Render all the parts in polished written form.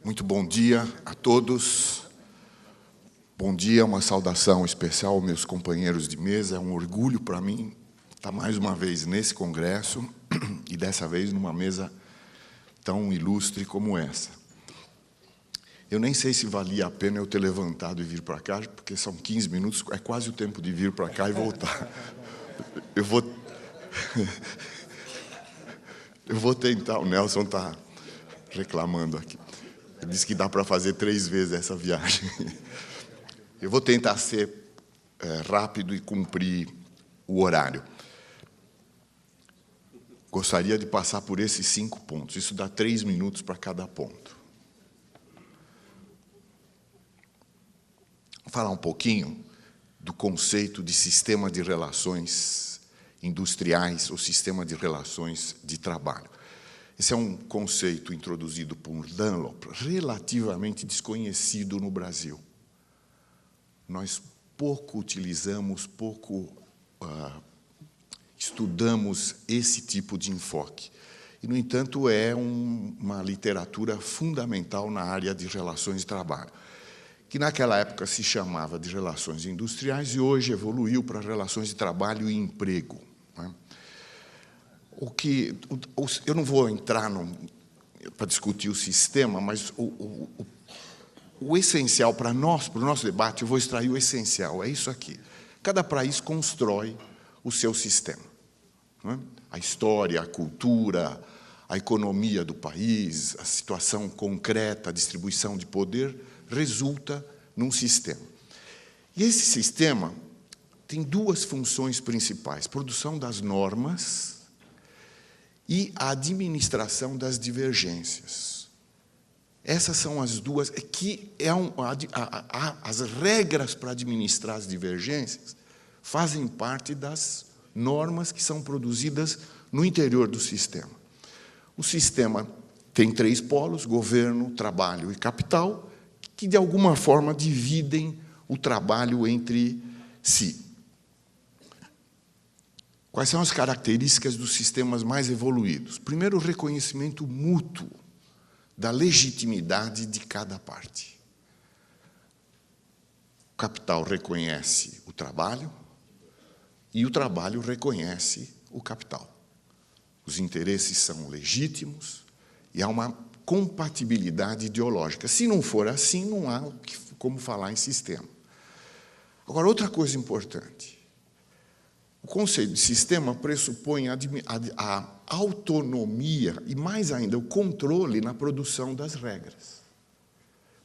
Muito bom dia a todos. Bom dia, uma saudação especial aos meus companheiros de mesa. É um orgulho para mim estar mais uma vez nesse congresso e dessa vez numa mesa tão ilustre como essa. Eu nem sei se valia a pena eu ter levantado e vir para cá, porque são 15 minutos, é quase o tempo de vir para cá e voltar. Eu vou tentar, o Nelson está reclamando aqui. Ele disse que dá para fazer 3 vezes essa viagem. Eu vou tentar ser rápido e cumprir o horário. Gostaria de passar por esses 5 pontos. Isso dá 3 minutos para cada ponto. Vou falar um pouquinho do conceito de sistema de relações industriais ou sistema de relações de trabalho. Esse é um conceito introduzido por Dunlop, relativamente desconhecido no Brasil. Nós pouco utilizamos, pouco estudamos esse tipo de enfoque. E, no entanto, é uma literatura fundamental na área de relações de trabalho, que naquela época se chamava de relações industriais e hoje evoluiu para relações de trabalho e emprego. Eu não vou entrar para discutir o sistema, mas o essencial para o nosso debate, eu vou extrair o essencial, é isso aqui. Cada país constrói o seu sistema. Não é? A história, a cultura, a economia do país, a situação concreta, a distribuição de poder, resulta num sistema. E esse sistema tem 2 funções principais: produção das normas e a administração das divergências. Essas são as 2, as regras para administrar as divergências fazem parte das normas que são produzidas no interior do sistema. O sistema tem 3 polos: governo, trabalho e capital, que, de alguma forma, dividem o trabalho entre si. Quais são as características dos sistemas mais evoluídos? Primeiro, o reconhecimento mútuo da legitimidade de cada parte. O capital reconhece o trabalho e o trabalho reconhece o capital. Os interesses são legítimos e há uma compatibilidade ideológica. Se não for assim, não há como falar em sistema. Agora, outra coisa importante. O conceito de sistema pressupõe a autonomia e, mais ainda, o controle na produção das regras.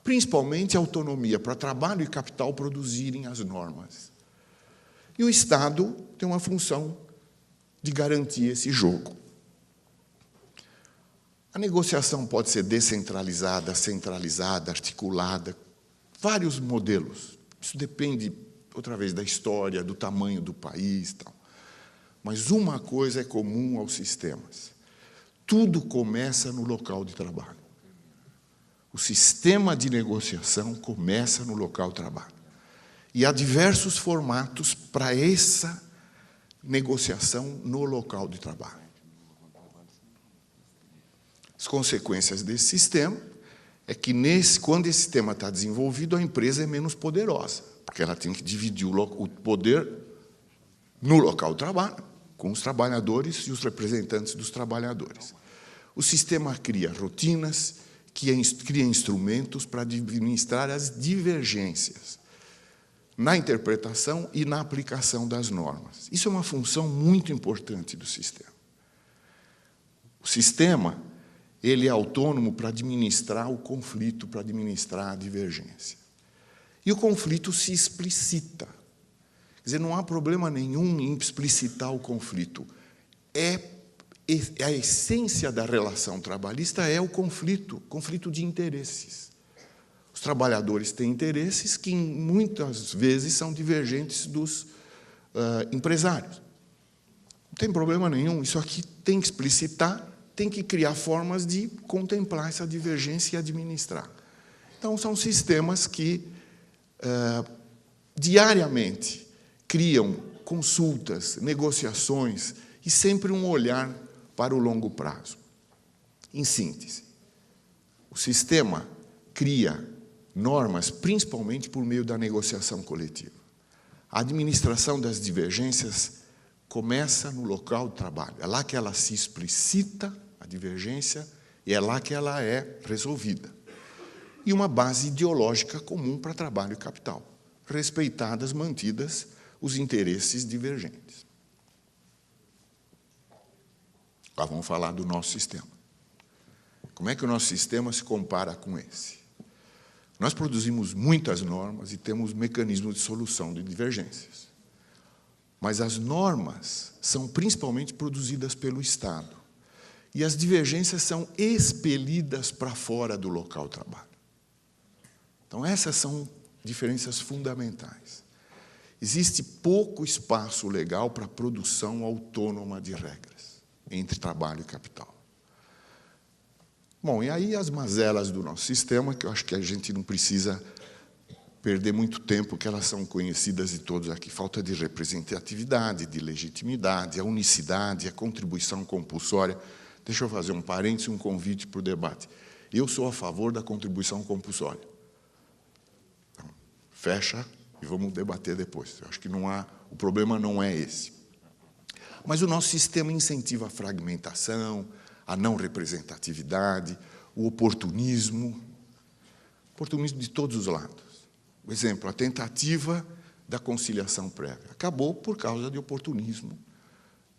Principalmente a autonomia para trabalho e capital produzirem as normas. E o Estado tem uma função de garantir esse jogo. A negociação pode ser descentralizada, centralizada, articulada, vários modelos. Isso depende, outra vez, da história, do tamanho do país, tal. Mas uma coisa é comum aos sistemas: tudo começa no local de trabalho. O sistema de negociação começa no local de trabalho. E há diversos formatos para essa negociação no local de trabalho. As consequências desse sistema é que, quando esse sistema está desenvolvido, a empresa é menos poderosa, porque ela tem que dividir o poder no local de trabalho, com os trabalhadores e os representantes dos trabalhadores. O sistema cria rotinas, cria instrumentos para administrar as divergências na interpretação e na aplicação das normas. Isso é uma função muito importante do sistema. O sistema, ele é autônomo para administrar o conflito, para administrar a divergência. E o conflito se explicita. Quer dizer, não há problema nenhum em explicitar o conflito. A essência da relação trabalhista é o conflito de interesses. Os trabalhadores têm interesses que, muitas vezes, são divergentes dos empresários. Não tem problema nenhum. Isso aqui tem que explicitar, tem que criar formas de contemplar essa divergência e administrar. Então, são sistemas que, diariamente, criam consultas, negociações e sempre um olhar para o longo prazo. Em síntese, o sistema cria normas, principalmente por meio da negociação coletiva. A administração das divergências começa no local de trabalho. É lá que ela se explicita, a divergência, e é lá que ela é resolvida. E uma base ideológica comum para trabalho e capital, respeitadas, mantidas os interesses divergentes. Agora vamos falar do nosso sistema. Como é que o nosso sistema se compara com esse? Nós produzimos muitas normas e temos mecanismos de solução de divergências. Mas as normas são principalmente produzidas pelo Estado. E as divergências são expelidas para fora do local de trabalho. Então, essas são diferenças fundamentais. Existe pouco espaço legal para a produção autônoma de regras entre trabalho e capital. Bom, e aí as mazelas do nosso sistema, que eu acho que a gente não precisa perder muito tempo, que elas são conhecidas de todos aqui. Falta de representatividade, de legitimidade, a unicidade, a contribuição compulsória. Deixa eu fazer um parênteses, um convite para o debate. Eu sou a favor da contribuição compulsória. Então, fecha e vamos debater depois. Eu acho que o problema não é esse. Mas o nosso sistema incentiva a fragmentação, a não representatividade, o oportunismo de todos os lados. Por exemplo, a tentativa da conciliação prévia acabou por causa de oportunismo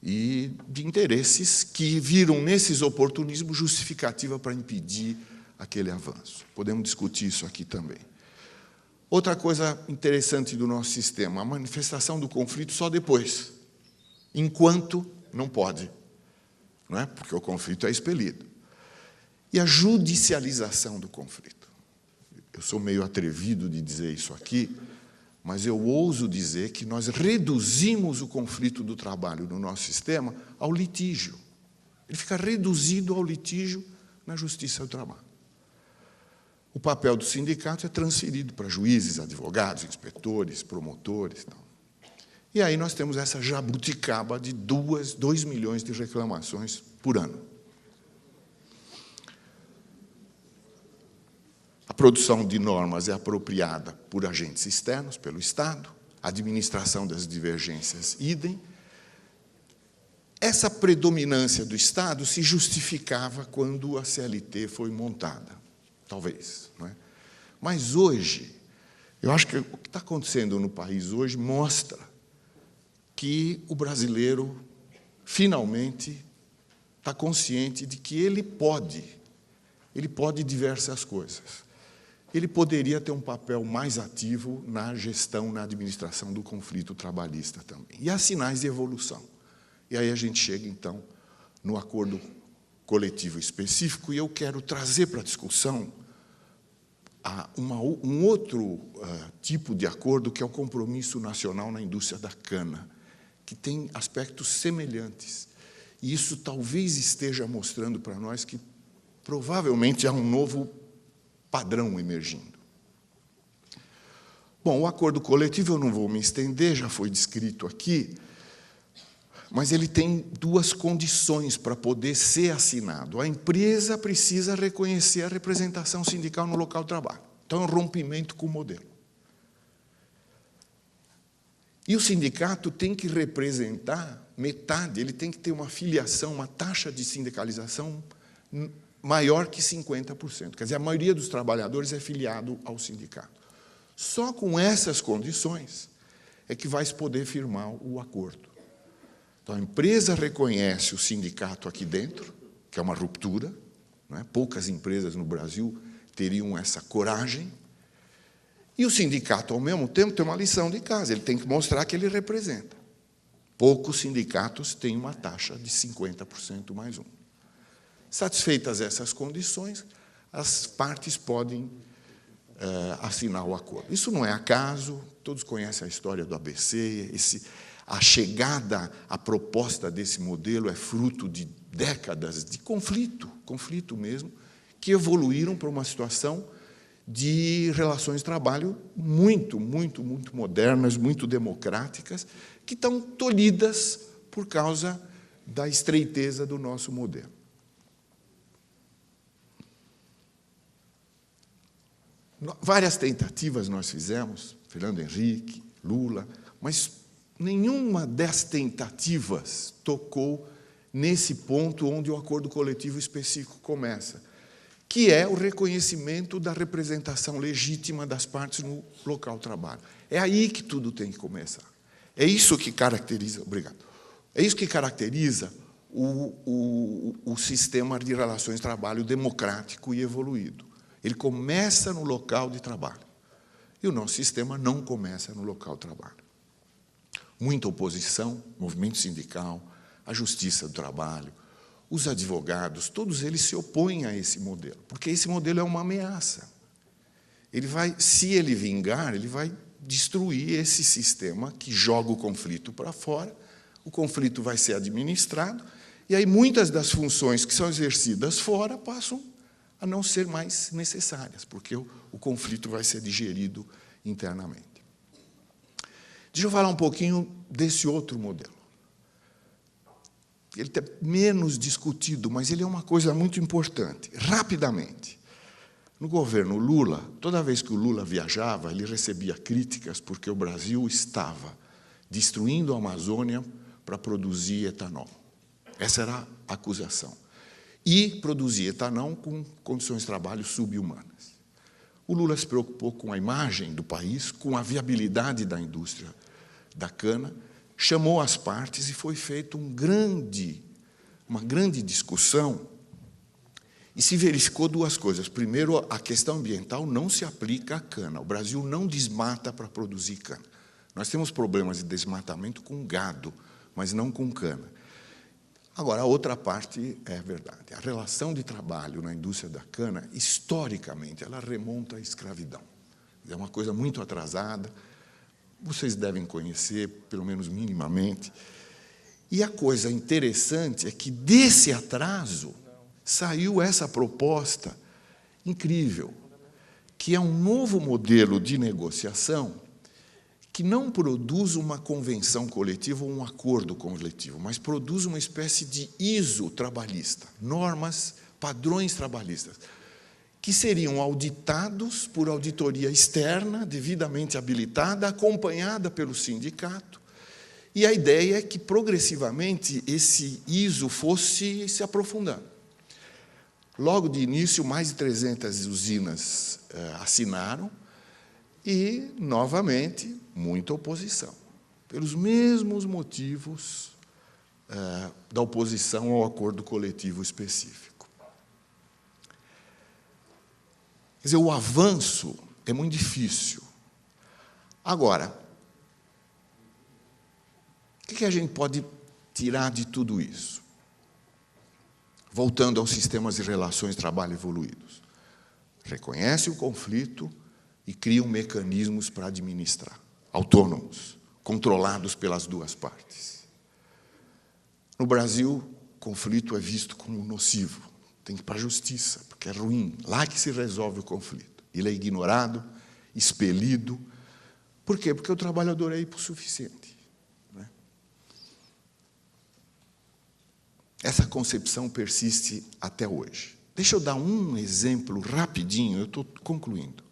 e de interesses que viram nesses oportunismos justificativa para impedir aquele avanço. Podemos discutir isso aqui também. Outra coisa interessante do nosso sistema, a manifestação do conflito só depois, enquanto não pode. Não é? Porque o conflito é expelido. E a judicialização do conflito. Eu sou meio atrevido de dizer isso aqui, mas eu ouso dizer que nós reduzimos o conflito do trabalho no nosso sistema ao litígio. Ele fica reduzido ao litígio na justiça do trabalho. O papel do sindicato é transferido para juízes, advogados, inspetores, promotores. Tal. E aí nós temos essa jabuticaba de 2 milhões de reclamações por ano. A produção de normas é apropriada por agentes externos, pelo Estado, a administração das divergências, idem. Essa predominância do Estado se justificava quando a CLT foi montada, talvez. Não é? Mas hoje, eu acho que o que está acontecendo no país hoje mostra que o brasileiro, finalmente, está consciente de que ele pode diversas coisas. Ele poderia ter um papel mais ativo na gestão, na administração do conflito trabalhista também. E há sinais de evolução. E aí a gente chega, então, no acordo coletivo específico, e eu quero trazer para a discussão um outro tipo de acordo, que é o Compromisso Nacional na Indústria da Cana, que tem aspectos semelhantes. E isso talvez esteja mostrando para nós que provavelmente há um novo padrão emergindo. Bom, o acordo coletivo, eu não vou me estender, já foi descrito aqui, mas ele tem 2 condições para poder ser assinado. A empresa precisa reconhecer a representação sindical no local de trabalho. Então, é um rompimento com o modelo. E o sindicato tem que representar metade, ele tem que ter uma filiação, uma taxa de sindicalização maior que 50%. Quer dizer, a maioria dos trabalhadores é filiado ao sindicato. Só com essas condições é que vai se poder firmar o acordo. Então, a empresa reconhece o sindicato aqui dentro, que é uma ruptura, não é? Poucas empresas no Brasil teriam essa coragem. E o sindicato, ao mesmo tempo, tem uma lição de casa, ele tem que mostrar que ele representa. Poucos sindicatos têm uma taxa de 50% mais 1. Satisfeitas essas condições, as partes podem assinar o acordo. Isso não é acaso, todos conhecem a história do ABC, a chegada, a proposta desse modelo é fruto de décadas de conflito mesmo, que evoluíram para uma situação de relações de trabalho muito modernas, muito democráticas, que estão tolhidas por causa da estreiteza do nosso modelo. Várias tentativas nós fizemos, Fernando Henrique, Lula, mas nenhuma das tentativas tocou nesse ponto onde o acordo coletivo específico começa, que é o reconhecimento da representação legítima das partes no local de trabalho. É aí que tudo tem que começar. É isso que caracteriza, obrigado, é isso que caracteriza o sistema de relações de trabalho democrático e evoluído. Ele começa no local de trabalho. E o nosso sistema não começa no local de trabalho. Muita oposição, movimento sindical, a justiça do trabalho, os advogados, todos eles se opõem a esse modelo, porque esse modelo é uma ameaça. Ele vai, se ele vingar, ele vai destruir esse sistema que joga o conflito para fora, o conflito vai ser administrado, e aí muitas das funções que são exercidas fora passam a não ser mais necessárias, porque o conflito vai ser digerido internamente. Deixa eu falar um pouquinho desse outro modelo. Ele é menos discutido, mas ele é uma coisa muito importante. Rapidamente, no governo Lula, toda vez que o Lula viajava, ele recebia críticas porque o Brasil estava destruindo a Amazônia para produzir etanol. Essa era a acusação. E produzir etanol com condições de trabalho subhumanas. O Lula se preocupou com a imagem do país, com a viabilidade da indústria da cana, chamou as partes e foi feita uma grande discussão e se verificou duas coisas. Primeiro, a questão ambiental não se aplica à cana. O Brasil não desmata para produzir cana. Nós temos problemas de desmatamento com gado, mas não com cana. Agora, a outra parte é verdade. A relação de trabalho na indústria da cana, historicamente, ela remonta à escravidão. É uma coisa muito atrasada, vocês devem conhecer, pelo menos minimamente. E a coisa interessante é que, desse atraso, saiu essa proposta incrível, que é um novo modelo de negociação que não produz uma convenção coletiva ou um acordo coletivo, mas produz uma espécie de ISO trabalhista, normas, padrões trabalhistas, que seriam auditados por auditoria externa, devidamente habilitada, acompanhada pelo sindicato, e a ideia é que, progressivamente, esse ISO fosse se aprofundando. Logo de início, mais de 300 usinas assinaram, e, novamente, muita oposição, pelos mesmos motivos da oposição ao acordo coletivo específico. Quer dizer, o avanço é muito difícil. Agora, o que a gente pode tirar de tudo isso? Voltando aos sistemas de relações de trabalho evoluídos. Reconhece o conflito e cria mecanismos para administrar, autônomos, controlados pelas duas partes. No Brasil, o conflito é visto como nocivo, tem que ir para a justiça, porque é ruim, lá que se resolve o conflito. Ele é ignorado, expelido. Por quê? Porque o trabalhador é hipossuficiente. Essa concepção persiste até hoje. Deixa eu dar um exemplo rapidinho, eu estou concluindo.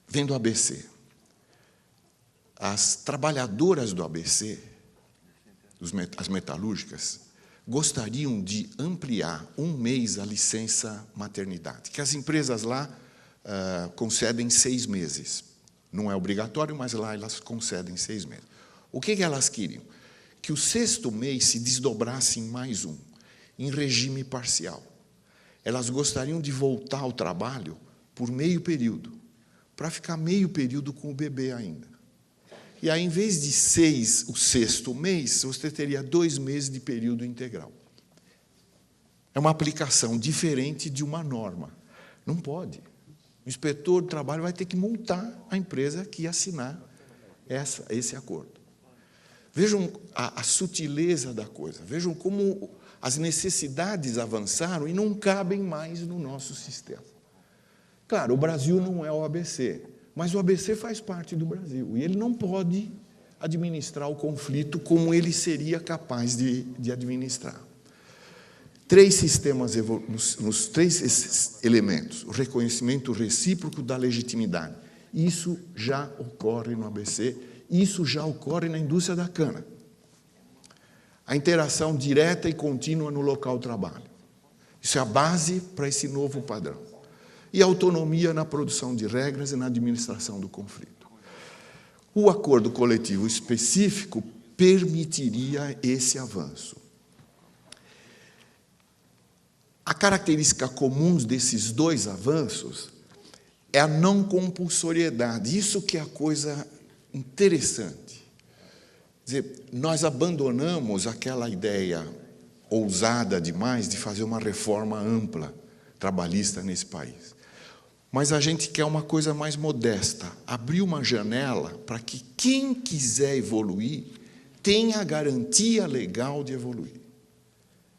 Vem do ABC. As trabalhadoras do ABC, as metalúrgicas, gostariam de ampliar 1 mês a licença maternidade, que as empresas lá concedem 6 meses. Não é obrigatório, mas lá elas concedem 6 meses. O que elas queriam? Que o 6º mês se desdobrasse em mais um, em regime parcial. Elas gostariam de voltar ao trabalho por meio período, para ficar meio período com o bebê ainda. E aí, em vez de o 6º mês, você teria 2 meses de período integral. É uma aplicação diferente de uma norma. Não pode. O inspetor do trabalho vai ter que multar a empresa que assinar esse acordo. Vejam a sutileza da coisa. Vejam como as necessidades avançaram e não cabem mais no nosso sistema. Claro, o Brasil não é o ABC, mas o ABC faz parte do Brasil. E ele não pode administrar o conflito como ele seria capaz de administrar. três sistemas, nos três esses elementos, o reconhecimento recíproco da legitimidade. Isso já ocorre no ABC, isso já ocorre na indústria da cana. A interação direta e contínua no local de trabalho. Isso é a base para esse novo padrão. E a autonomia na produção de regras e na administração do conflito. O acordo coletivo específico permitiria esse avanço. A característica comum desses dois avanços é a não compulsoriedade. Isso que é a coisa interessante. Quer dizer, nós abandonamos aquela ideia ousada demais de fazer uma reforma ampla trabalhista nesse país. Mas a gente quer uma coisa mais modesta, abrir uma janela para que quem quiser evoluir tenha a garantia legal de evoluir.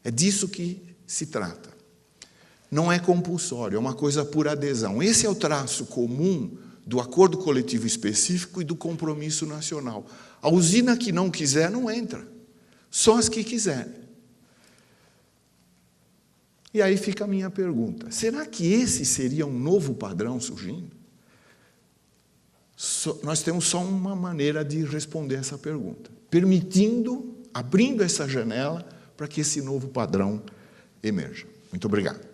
É disso que se trata. Não é compulsório, é uma coisa por adesão. Esse é o traço comum do acordo coletivo específico e do compromisso nacional. A usina que não quiser não entra, só as que quiserem. E aí fica a minha pergunta, será que esse seria um novo padrão surgindo? Nós temos só uma maneira de responder essa pergunta, abrindo essa janela para que esse novo padrão emerja. Muito obrigado.